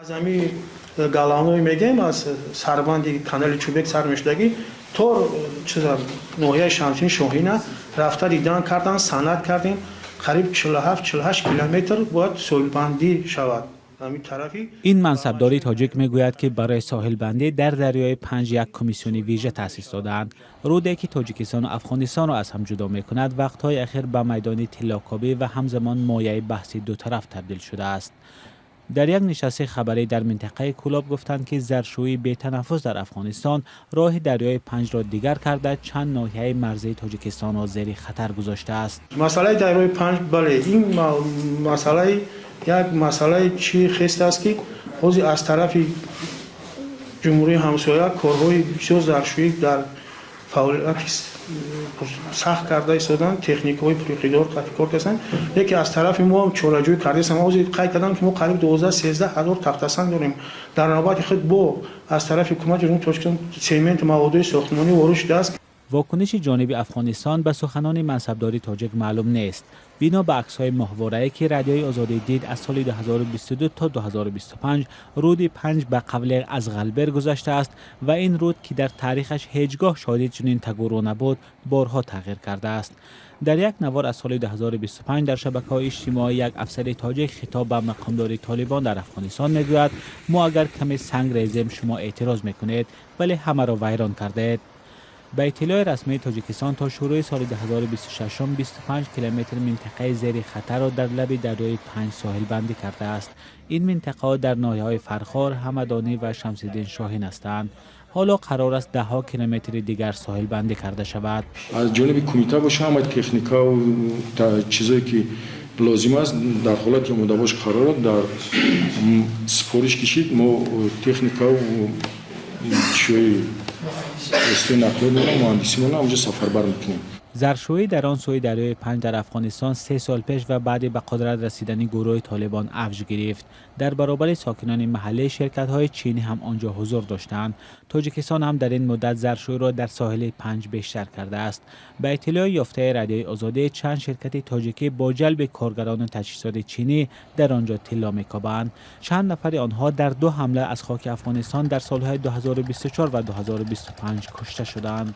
از همین گالانوی میگیم از سربندی کانال چوبک سر میشدگی تو چیزا نوحه شمسین شوهینا رفته دیدن کردن سند کردیم قریب 47-48 کیلومتر باید سویل بندی شود. این منصبداری تاجیک میگوید که برای ساحل بندی در دریای پنج یک کمیسیون ویژه تأسیس دادند. رودی که تاجیکستان و افغانستان را از هم جدا میکند وقتهای اخیر به میدان طلاکابی و همزمان مایه بحثی دو طرف تبدیل شده است. در یک نشست خبری در منطقه کولاب گفتند که زرشویی بی تنفس در افغانستان راه دریای پنج را دیگر کرده چند ناحیه مرزی تاجیکستان را زیر خطر گذاشته است. مسئله دریای پنج بله این مسئله یک مسئله چی خست است که خود از طرف جمهوری همسایه کارهای بسیار زرشویی در فعالیت سخت کرده ایستادن تکنیک‌های پروقیدار کار کردن یکی از طرف ما هم چاره‌جویی کرده است. ما قید کردیم که ما قریب 12-13 هزار تخته‌سنگ داریم در نوبت خود با از طرف حکومت جمهوری تاجیکستان سمنت مواد ساختمانی وارد شده است. واکنش جانب افغانستان به سخنان منصبداری تاجیک معلوم نیست. بنا به عکس‌های ماهواره‌ای که رادیوی آزادی دید از سال 2022 تا 2025 رود پنج به قبل از غلبر گذشته است و این رود که در تاریخش هیچگاه شاهد چنین تگورو نبود بارها تغییر کرده است. در یک نوار از سال 2025 در شبکه‌های اجتماعی یک افسر تاجیک خطاب به مقامداری طالبان در افغانستان میگوید ما اگر کمی سنگ ریزیم شما اعتراض میکنید ولی همه را ویران کردید. به اطلاع رسمی تاجیکستان تا شروع سال 2026 25 کیلومتر منطقه زیر خطر را در لب دریای پنج ساحل بندی کرده است. این منطقه در ناحیه‌های فرخار، همدانی و شمس‌الدین شاهین هستند. حالا قرار است 10 کیلومتر دیگر ساحل بندی کرده شود. از جانب کمیته باشه هم تکنیکا و چیزایی که لازم است در حالت مداواش قرار در سپارش کشید ما تکنیکا و چوی نقل مهندسیمون اونجا سفربر میکنیم. زرشویی در آن سوی دریای پنج در افغانستان 3 سال پیش و بعد به قدرت رسیدن گروه طالبان اوج گرفت. در برابر ساکنان محلی شرکت‌های چینی هم آنجا حضور داشتند. تاجیکستان هم در این مدت زرشویی را در ساحل پنج بیشتر کرده است. به اطلاع یافته رادیوی آزادی چند شرکت تاجیکی با جلب کارگران تجهیزات چینی در آنجا طلا می‌کابند. چند نفر آنها در 2 حمله از خاک افغانستان در سال‌های 2024 و 2025 کشته شدند.